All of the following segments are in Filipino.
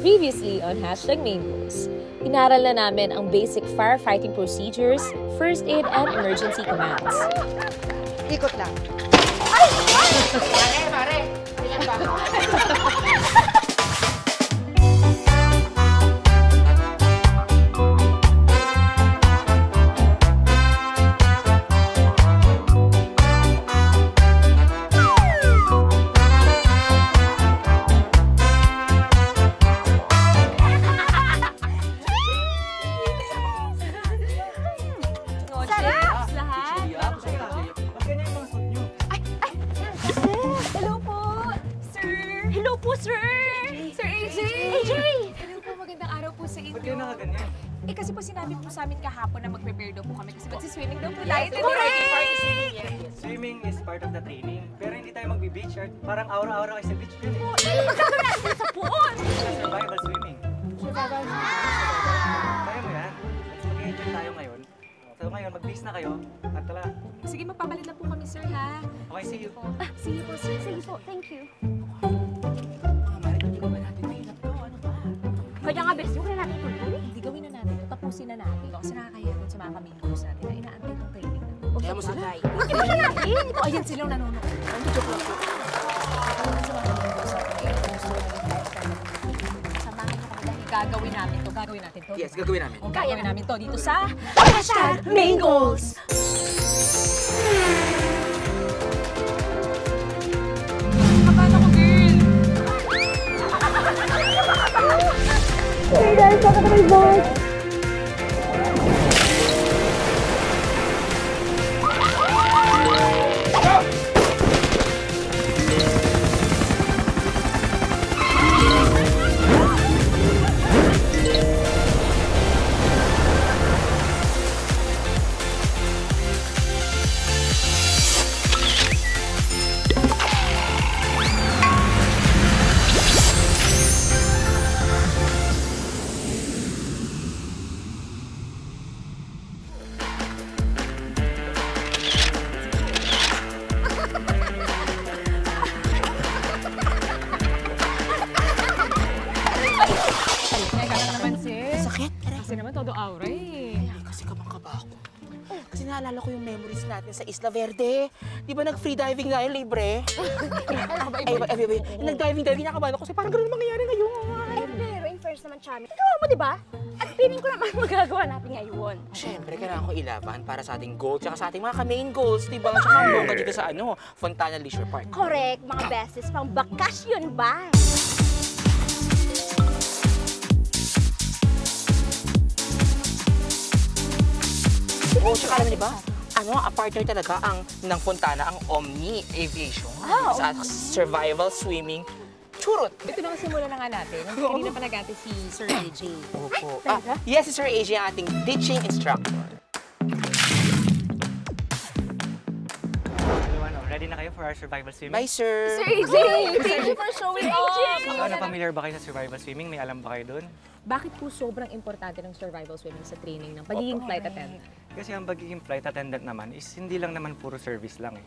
Previously on #Main Goals, inaral na namin ang basic firefighting procedures, first aid, and emergency commands. Ikot lang. Ay! Mare! Ilan ba? Kasi po sinabi po sa amin kahapon na mag-prepare daw po kami kasi magsiswimming daw po tayo. Yes, swimming is part of the training. Pero hindi tayo magbe-beach art. Parang aura-aura kayo sa beach yun eh. Magkakaroon natin sa pool! Survival swimming. Survival swimming. Kaya mo yan. Mag-enjoy tayo ngayon. So ngayon, mag-base na kayo. At tala. Sige, magpapalit na po kami, sir, ha? Okay, see you. See you po, sir. Sige po, thank you. Mga mare, hindi ba natin mahirap to? Ano ba? Kaya nga, best, huwag na natin tuloy. Hindi gawin na natin. Tapusin na natin. Kasi nakakaya dun sa mga kamingos natin na inaantay itong training na. Kaya mo sila. Hindi na natin. Ito, ayan silang nanonood. Ang joke lang po. Nakakaya sa mga kamingos natin. Samahan niyo kami dahil gagawin namin to. Gagawin natin to. Yes, gagawin namin. Gagawin namin to dito sa #Main Goals! Kabahan ako, girl! Hey guys, welcome to my vlog! Kasi naman todo aura eh. Kasi kabang-kaba ako. Kasi naalala ko yung memories natin sa Isla Verde. Di ba nag-free diving tayo libre? Nag-diving nakabahan ako kasi parang ganun mangyayari ngayon. Pero in first naman, Chami, ikaw mo, di ba? At feeling ko naman magagawa natin ngayon. Siyempre, kailangan ko ilaban para sa ating goal tsaka sa ating mga main goals, di ba? Tsaka ang bongga dito sa Fontana Leisure Park. Correct, mga besties, pang bakasyon ba? Oo, tsaka alam niyo ba? A partner talaga ng Fontana, ang Omni Aviation. Sa survival swimming. Churot! Ito na simula na nga natin. Kanina pa nag-ate si Sir AJ. Opo. Yes, si Sir AJ ang ating ditching instructor. Ready na kayo for our survival swimming? Bye, sir! Sir AJ! Thank you for showing up! Familiar ba kayo sa survival swimming? May alam ba kayo doon? Bakit po sobrang importante ng survival swimming sa training ng pagiging flight attendant? Kasi ang pagiging flight attendant naman is hindi lang naman puro service lang eh.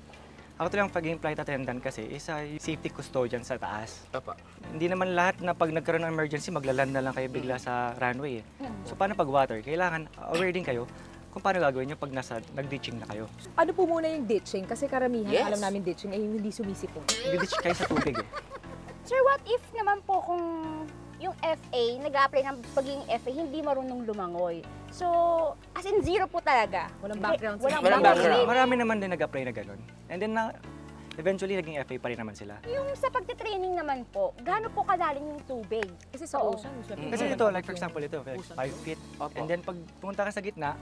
Ako lang pagiging flight attendant kasi is a safety custodian sa taas. Papa. Hindi naman lahat na pag nagkaroon ng emergency, maglaland na lang kayo bigla sa runway eh. So paano pag water? Kailangan aware din kayo kung paano gagawin nyo pag nag-ditching na kayo. Ano po muna yung ditching? Kasi karamihan, Yes. alam namin ditching ay yung hindi sumisipon. Nag-ditch kayo sa tubig eh. Sir, what if naman po kung yung FA, nag-a-apply ng pagiging FA, hindi marunong lumangoy? So, as in zero po talaga. Walang background. Walang background. Marami naman din nag-apply na gano'n. And then eventually naging FA pa rin naman sila. Yung sa pagte-training naman po, gaano po kadaling yung tubig? Kasi sa ocean, usually. Kasi ito, like for example ito, 5 feet. Opo. And then pag pumunta ka sa gitna,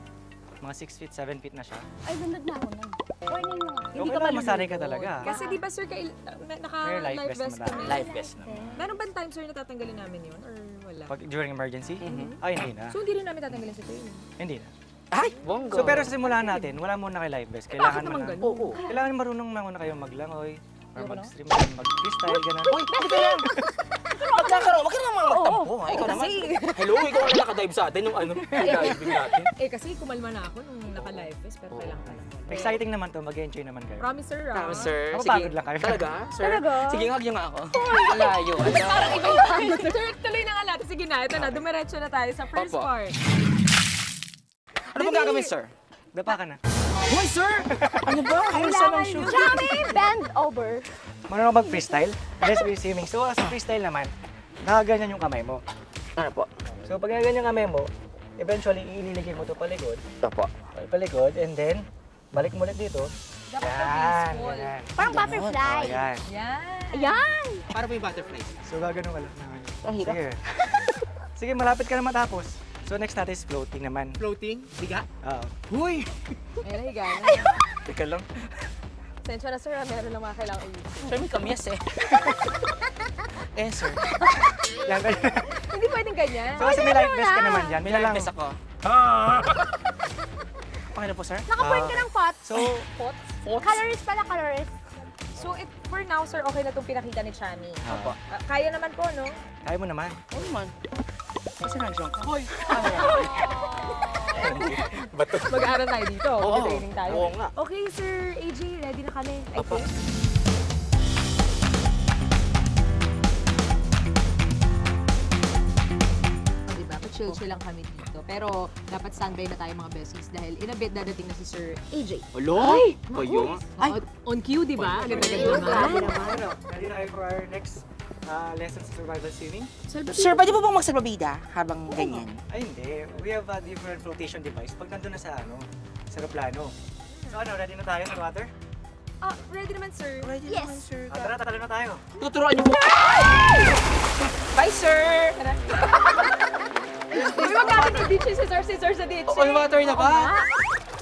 mga 6 feet, 7 feet na siya. Ay, lunod na ako nun. Warning mo nga. Okay lang, masanay ka talaga. Kasi di ba sir, May naka-life life vest vest naman. kami? Life vest naman. Meron ba time sir na tatanggalin namin yun? Or wala? Pag during emergency, ay hindi na. So hindi rin namin tatanggalin sa training? Hindi na. Ay, bongga. So pero sa simula natin, wala muna kay life vest. Bakit naman ganun? Oo. Kailangan marunong muna kayo maglangoy, or Ayoko na. mag-stream, mag-freestyle, gano'n. Uy, bakit ka lang? Magkakaroon, wag ka naman magtampo. Ha? Ikaw naman. Hello, ikaw ang nakadive sa atin nung diving natin. Eh kasi kumalma na ako nung naka-live vest, pero kailangan ka lang. Exciting naman to, mag-enjoy naman kayo. Promise sir ah. Tama, sir. Mapapagod lang kayo. Talaga? Sir? Talaga? Sige, hug niyo nga ako. Malayo. Parang ibang sir, tuloy na nga natin. sige na. Ito na, dumiretso na tayo sa first Opo. part. Ano pong gagawin, sir? Dapa ka na. Hoy, sir! Ano ba? Ayusan ang shoe. Chami, bend over. Marunong ka mag-freestyle? Yes, we're swimming. So, sa freestyle naman, nakaganyan yung kamay mo. Ano po? So, pag nakaganyan yung kamay mo, eventually, ililigay mo ito palikod. Ito po. Palikod, and then, balik mo ulit dito. Dapat Yan, graceful. yan. Parang butterfly. Oh, yan. Yan. Ayan. Para po yung butterfly. So, gaganon ka lang. Ang hirap. Sige. Sige, malapit ka na matapos. So, next natin is floating naman. Floating? Biga? Oo. Huy! Ay, nahiga na. Teka lang. Sensya na, sir. Meron lang mga kailangan ayusin. Sir, may kamyas eh. Sir. Yan, ganyan. Hindi pwedeng ganyan. So, kasi may life vest ka naman dyan. May May lang. life vest ako. Panginoon po, sir? Naka-point ka ng pot. So, Pots. Colorist pala, colorist. So, for now, sir, okay na itong pinakita ni Chami. Opo. Kaya naman po, no? Kaya mo naman. Oo naman. Kasi nandiyan ka. Hoy! Mag-aaral tayo dito. Mag-training tayo. Oo nga. Okay, Sir AJ, ready na kami. I Opo. think. Oh, diba? Pa-chill-chill lang kami dito. Pero dapat standby na tayo mga besties dahil in a bit dadating na si Sir AJ. Ay! Kayo? Ay! On cue, di ba? Agad-agad naman. Ano, ready na kayo for our next lesson sa survival swimming? Sir, pwede po bang magsarbabida habang ganyan? Ay, hindi. We have a different flotation device pag nandun na sa aeroplano. So ano, ready na tayo sa water? Ah, ready naman, sir. Ready Yes. naman, sir. Tara, tatalo na tayo. Tuturuan niyo po. Bye, sir! Uy, magkakit yung ditch si sir sa ditch. On water na ba?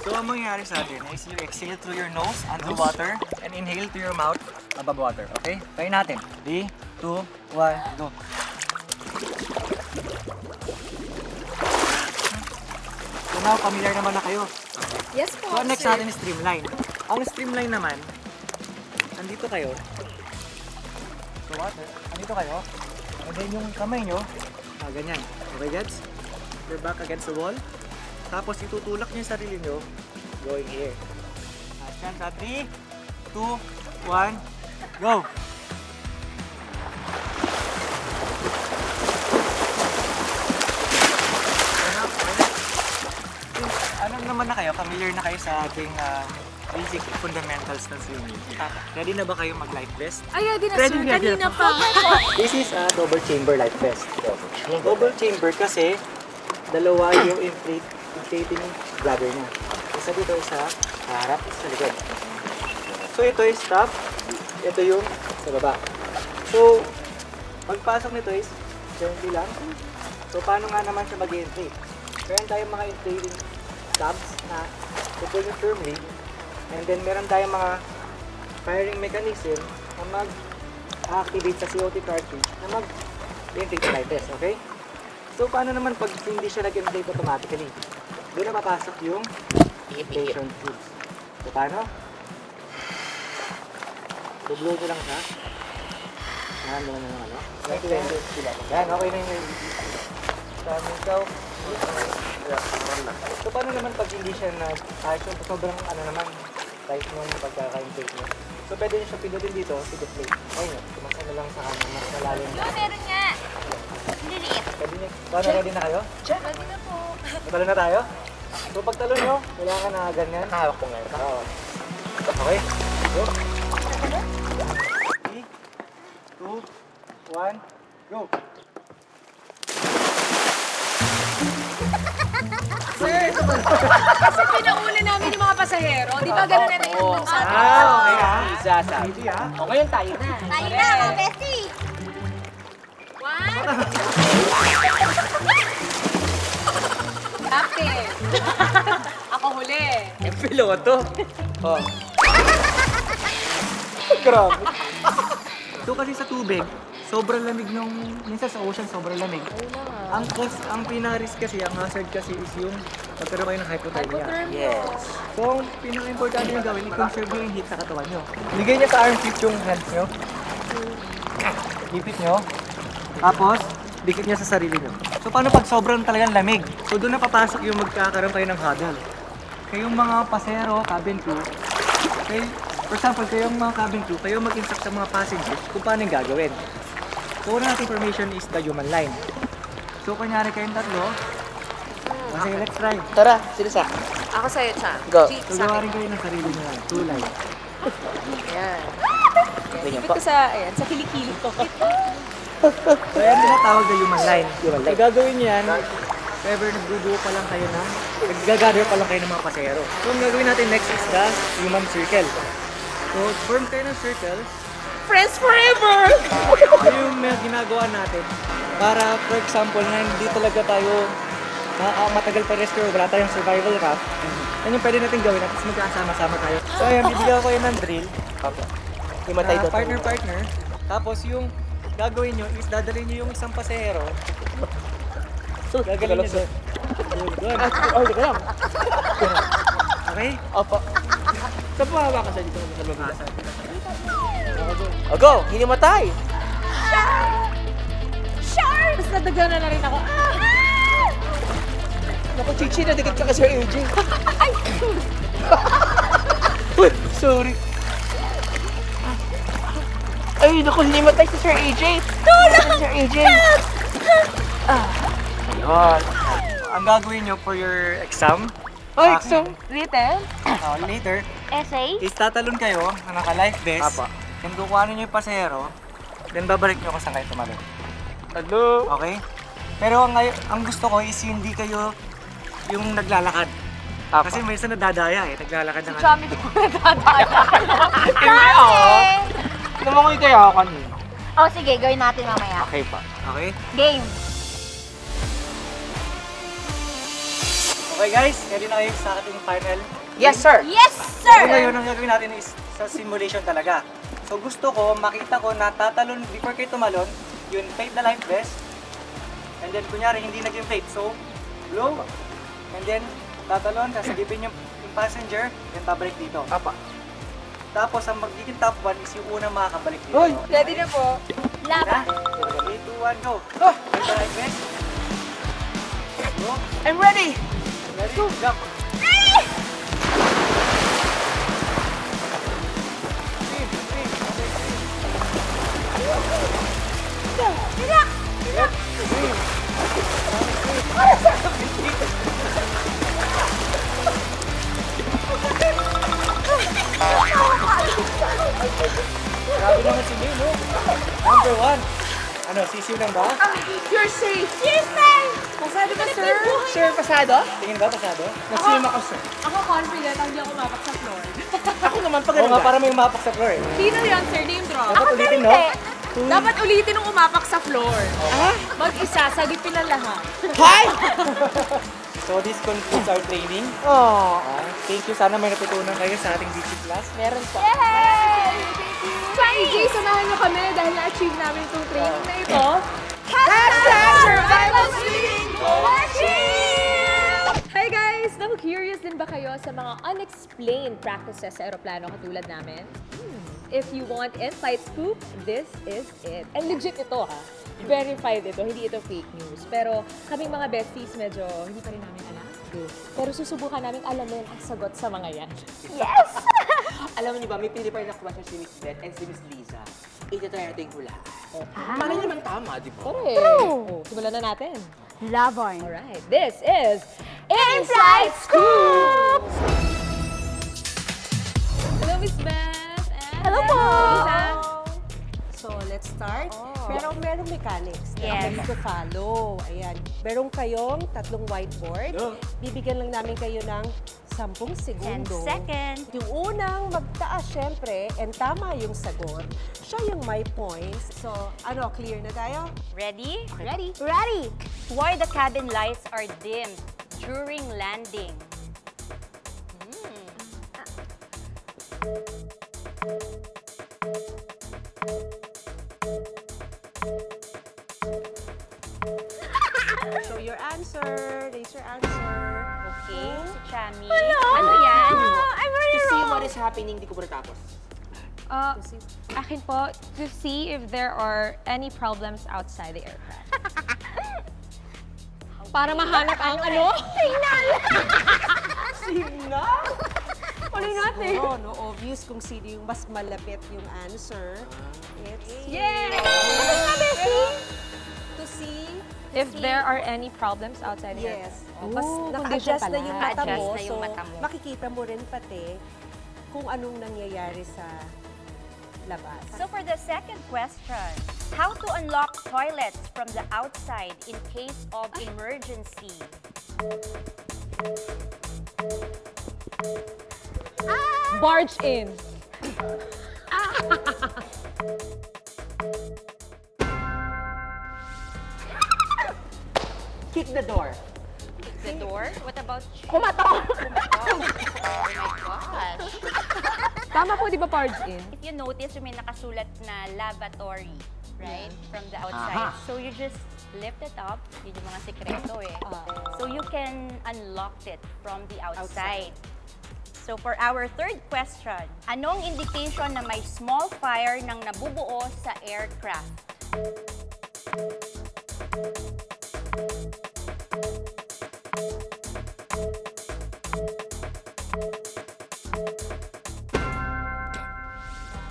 So ang mangyayari sa atin is you exhale through your nose under water and inhale through your mouth above water. Okay? Try natin. 3, 2, 1, go. So now, familiar naman na kayo. Yes po, So ang next natin is streamline. Ang streamline naman, andito kayo. So water, andito kayo. And then yung kamay nyo, ganyan. Okay, gets? You're back against the wall. Tapos itutulak nyo yung sarili nyo, going here. Yan, sa 3, 2, 1, go! Ano naman na kayo? Familiar na kayo sa ating basic fundamentals ng swimming. Ready na ba kayo mag-life vest? Ay, ready na, Ready sir. na, Kanina ready pa. This is a double chamber life vest. Double chamber kasi dalawa yung inflating bladder niya. Isa dito, isa sa harap, isa sa likod. So ito is top, ito yung sa baba. So, pagpasok nito is gently lang. So paano nga naman siya mag-inflate? Meron tayong mga inflating tabs na pupull nyo firmly. And then meron tayong mga firing mechanism na mag-activate sa COT cartridge na mag-inflate sa life vest, okay? So paano naman pag hindi siya nag-inflate automatically? Doon na papasok yung inflation tubes. So paano? I-blow nyo lang siya. Yan, naman yung ano. Yan, okay na yung tama ikaw. So paano naman pag hindi siya sobrang ano naman, tight nung pagkaka-inflate nyo. So pwede nyo siya pinutin dito, to deflate. Ayun nyo, tumasa na lang sa kanan, mas malalim. Meron nga. Liliit. Pwede nyo, paano ready na kayo? Ready na po. Talo na tayo? So pag talo nyo, kailangan na ganyan. Nakahawak ko ngayon. Oo. Okay, go. 3, 2, 1, go. Kasi pinauna namin yung mga pasahero. Di ba ganun na yung sa atin? Okay ha? Sasabi. Easy ha? O ngayon tayo na. Tayo na, mga bestie. One. Captain. Ako huli. Yung piloto. Oh. Grabe. So kasi sa tubig, sobrang lamig nung, minsan sa ocean sobrang lamig. Ang pinaka-risk kasi, ang hazard kasi is yung pagkaroon kayo ng hypothermia. Yes. So ang pinaka-importante yung gawin, i-conserve nyo yung heat sa katawan nyo. Bigay nyo sa armpit yung hands nyo. Ipit nyo. Tapos, dikit nyo sa sarili nyo. So paano pag sobrang talagang lamig? So doon na papasok yung magkakaroon kayo ng huddle. Kayong mga pasero, cabin crew, for example, kayong mga cabin crew, kayo mag-instruct sa mga passengers kung paano yung gagawin. So una natin information is the human line. So, kunyari kayong tatlo. Sige, let's try. Tara, silisa. Ako sa'yo, Cha. Go. G, So, sa gawa akin. rin kayo ng sarili nyo lang. Two lines. Ayan. Ganyan Ipit pa. ko ayan, sa kilikili ko. So, yan tinatawag na human line. Human line. So, gagawin nyo yan, if ever nagbubuo pa lang kayo ng, nag-gather pa lang kayo ng mga pasero. So, ang gagawin natin next is the human circle. So, form kayo ng circle. Friends forever! Ito yung ginagawa natin para, for example, na hindi talaga tayo matagal pa rescue, wala tayong survival raft. Yan yung pwede natin gawin at least magkasama-sama tayo. So, ayan, bibigyan ko kayo ng drill. Opo. Himatay doon. Partner. Tapos yung gagawin nyo is dadalhin nyo yung isang pasahero. Gagalin nyo doon. Doon. Oh, di ka lang. Okay? Opo. Saan po hawa ka sa dito? Sa baba. O, go! Hinimatay! Tapos nadagana na rin ako. Naku, Chichi, nadigat ka ka, Sir AJ. Uy, sorry. Ay, naku, hinimatay si Sir AJ. Tulong! Sir AJ. Ayun. Ang gagawin nyo for your exam, Ay, so... later, Essay? is tatalon kayo na naka-life vest. Apa. Then kukuhanin nyo yung pasahero. Then babalik nyo kung saan kayo tumalon. Hello? Okay? Pero ang gusto ko is hindi kayo yung naglalakad. Apa. Kasi may isa nadadaya eh, naglalakad na Chami ko nadadaya. Hindi ako. Namangoy kaya ako kanina. Oh, sige, gawin natin mamaya. Okay pa. Okay? Game. Okay guys, ready na kayo sa ating final. Yes, sir. Yes, So sir! ngayon, ang gagawin natin is sa simulation talaga. So gusto ko, makita ko na tatalon, before kayo tumalon, yun, fade the life vest. And then, kunyari, hindi nag-inflate. So, blow. And then, tatalon, sasagipin yung passenger, then babalik dito. Apa. Tapos, ang magiging top 1 is yung unang makakabalik dito. Hoy! Ready na po. Laban. 3, 2, 1, go! Ah! Fade the life vest. Go. I'm ready! Ready? Jump. Grabe naman si May, no? Number 1. Ano, sisiw lang ba? You're safe! Yes, sir! Pasado ba, sir? Sir, pasado? Tingin ba pasado? Nag-swim ako, sir. Ako confident, hindi ako mapak sa floor. Ako naman, pag Oo nga, para may umapak sa floor eh. Sino yan, sir? Name drop. Dapat ulitin, no? Dapat ulitin nung umapak sa floor. Mag-isa, sagipin ang lahat. Hi! So this concludes our training. Oh. Thank you. Sana may natutunan kayo sa ating DT class. Meron pa. Yay! PJ, samahan nyo kami dahil na-achieve namin itong training na ito. Hashtag Survival Swimming Watching! Hi guys! Na-curious din ba kayo sa mga unexplained practices sa aeroplano katulad namin? If you want inside scoop, this is it. And legit ito ha. Verified ito, hindi ito fake news. Pero kaming mga besties, medyo hindi pa rin namin alam. Pero susubukan namin alamin ang sagot sa mga yan. Yes! Alam niyo ba, may pinipare na question si Miss Beth and si Miss Liza. Ito tayo natin hulaan. Paano naman tama, di ba? True! Oh, simulan na natin. Laban. Alright, this is Inside Scoop! Hello, Miss Beth! And Hello po! Lisa. So, let's start. Pero merong mechanics na Yes. yes. follow. Ayan. Meron kayong tatlong whiteboard. Bibigyan lang namin kayo ng 10 segundo. 10 seconds. Yung unang magtaas, syempre, and tama yung sagot, siya yung may points. So, ano, clear na tayo? Ready? Ready. Ready. Why the cabin lights are dimmed during landing? Show your answer. Raise your answer. Okay, si Chami. Ano yan? I'm To see what is happening, di ko pa natapos. Akin po, to see if there are any problems outside the aircraft. Para mahanap ang ano? Signal! Signal? Ano natin? Siguro, no, obvious kung sino yung mas malapit yung answer. It's Yay! to see if there are any problems outside the aircraft. Yes. Mas Oh, naka-adjust na yung mata Naka-adjust mo. na yung So, mata mo. makikita mo rin pati kung anong nangyayari sa labas. So for the second question, how to unlock toilets from the outside in case of emergency? Barge in. Kick the door. The door? What about you? Kumatok! Oh my gosh. Tama po, di ba barge in? If you notice, may nakasulat na lavatory, right? From the outside. So you just lift it up. Yun yung mga sekreto eh. So you can unlock it from the outside. So for our third question, anong indication na may small fire nang nabubuo sa aircraft?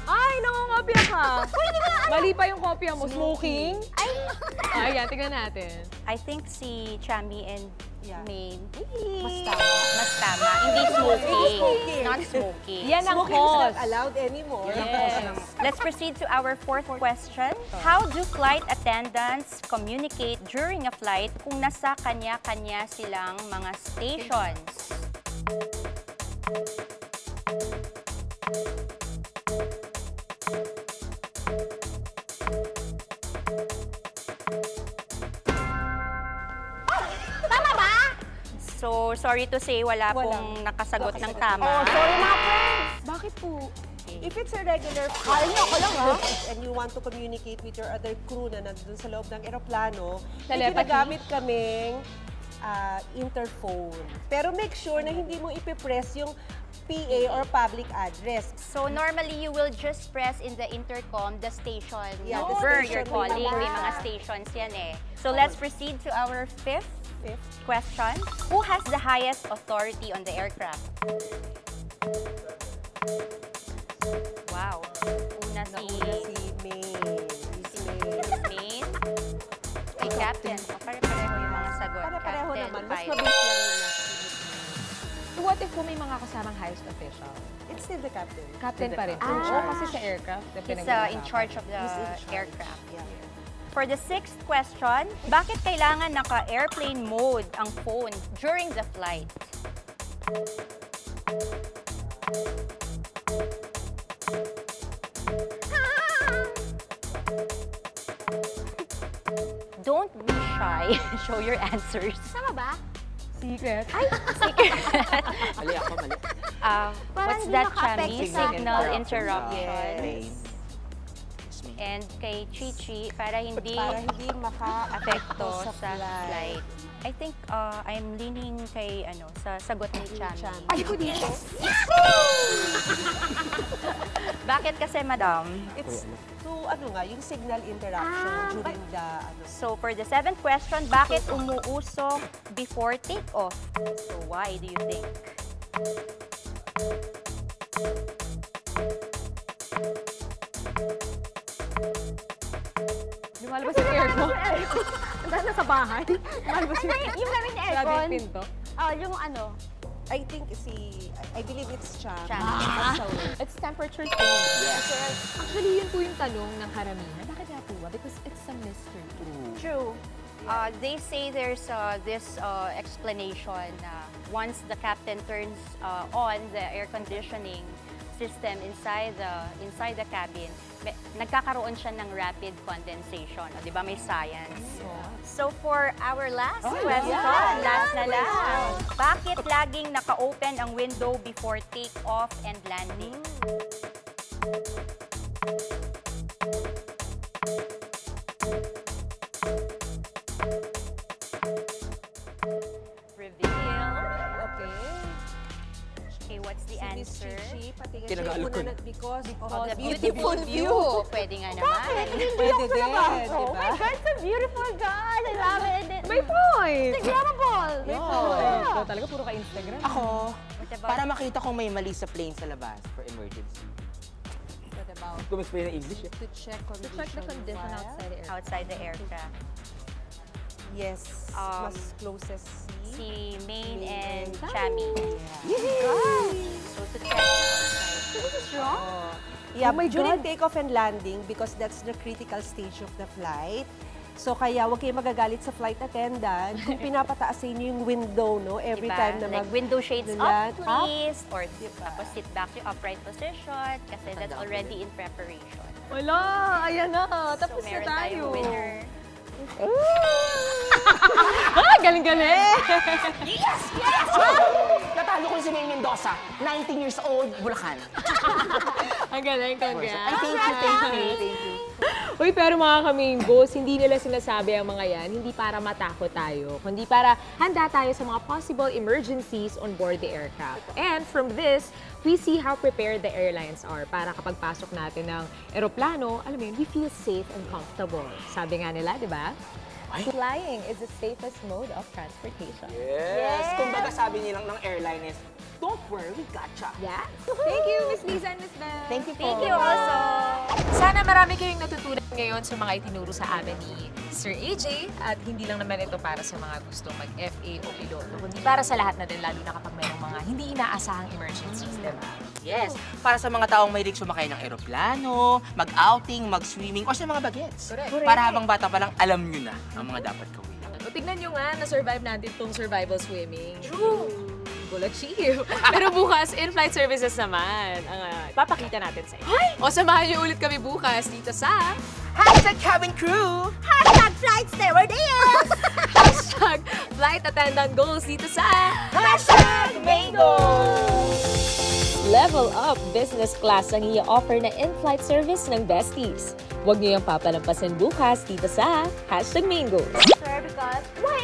Ay, nangungopia ka! Mali pa yung kopya mo. Smoking? Ay, yan, tingnan natin. I think si Chami and Maine, Mas tama. mas tama. Hindi smoking. Not smoking. Yan ang Smoking is not cause. allowed anymore. Yes. Let's proceed to our fourth question. How do flight attendants communicate during a flight kung nasa kanya-kanya silang mga stations? So, sorry to say, wala pong nakasagot ng tama. sorry mga friends. Bakit po? If it's a regular flight, and you want to communicate with your other crew na nandun sa loob ng eroplano, may Telepathy? ginagamit kaming interphone. Pero make sure na hindi mo ipipress yung PA or public address. So, normally, you will just press in the intercom the station Yeah, the number station you're calling. number. May mga stations yan eh. So, let's proceed to our fifth question. Who has the highest authority on the aircraft? Wow. Una si Si May. Miss Maine. May captain. O, pare-pareho yung mga sagot. Pare-pareho Captain, naman. Mas pilot. mabilis lang yung nasa. So what if po may mga kasamang highest official? It's still the captain. Captain pa rin. captain. Oo, kasi sa aircraft. na He's pinag-uusapan. in charge of the He's in charge. aircraft. Yeah. For the sixth question, bakit kailangan naka-airplane mode ang phone during the flight? Don't be shy. Show your answers. Tama ba? Secret. Mali ako, mali. What's hindi that, maka-affect Chami? sa Signal interruption. interruption. And kay Chichi, para hindi Para hindi apekto maka-apekto sa flight. I think I'm leaning kay sa sagot ni Chami. Ay, ko dito. Bakit kasi, madam? It's to yung signal interaction during the So for the seventh question, bakit umuusok before takeoff? So why do you think? Lumalabas yung aircon. Nasa sa bahay. Lumalabas yung Yung gamit na Sabi aircon. yung pinto. Yung I think I believe it's Cham. Cham. It's temperature change. Yes. Actually, yun po yung tanong ng karamihan. Bakit nga po ba? Because it's a mystery. True. They say there's this explanation na once the captain turns on the air conditioning system inside the cabin, nagkakaroon siya ng rapid condensation. O, di ba may science? So for our last question, last na lang. Bakit laging naka-open ang window before take-off and landing? Reveal. Okay, what's the answer? Kinagalo ko na. Because of The the beautiful view. Pwede nga naman. Pwede din, di ba? It's a beautiful guy. I love it. May point! Instagrammable. Ikaw talaga, puro ka Instagram. Ako, What about para makita kung may mali sa plane sa labas for emergency. What about Kung explain na English eh. to check To check the condition outside the aircon. outside the aircraft? Yes, mas closest Si Maine and and Chami. So to check Yeah, during takeoff and landing, because that's the critical stage of the flight. So kaya huwag kayo magagalit sa flight attendant kung pinapataasin niyo yung window, no? Every time na like window shades land, up, please. Or tapos sit back to upright position kasi that's already in preparation. Wala, ayan na. Tapos So na meron tayo. tayong winner. Galing-galing. Natalo ko si May Mendoza, 19 years old, Bulacan. Ang galing, congrats. Ay, thank you. Uy, pero mga kamingos, hindi nila sinasabi ang mga yan, hindi para matakot tayo, kundi para handa tayo sa mga possible emergencies on board the aircraft. And from this, we see how prepared the airlines are para kapag pasok natin ng eroplano, alam mo yun, we feel safe and comfortable. Sabi nga nila, di ba? Flying is the safest mode of transportation. Yes. Kumbaga sabi nilang ng airline is, don't worry, we gotcha. Yeah. Thank you, Miss Liza and Miss Belle. Thank you po. Thank you also. Sana marami kayong natutunan ngayon sa mga itinuro sa amin ni Sir AJ at hindi lang naman ito para sa mga gustong mag-FA o piloto, kundi para sa lahat na din, lalo na kapag mayroong mga hindi inaasahang emergencies, diba? Yes, para sa mga taong mahilig sumakay ng eroplano, mag-outing, mag-swimming, o sa mga bagets. Correct. Para habang bata pa lang, alam nyo na ang mga dapat gawin. O, tignan nyo nga, na-survive natin itong survival swimming. True! We'll achieve. Pero bukas, in-flight services naman ang papakita natin sa inyo. O, samahan nyo ulit kami bukas dito sa #Cabin Crew! Flight stewardess! #Flight Attendant Goals dito sa #Mango! Level Up Business Class ang i-offer na in-flight service ng Besties. Huwag niyo yung papalampasin bukas dito sa #Mango. Sir, because why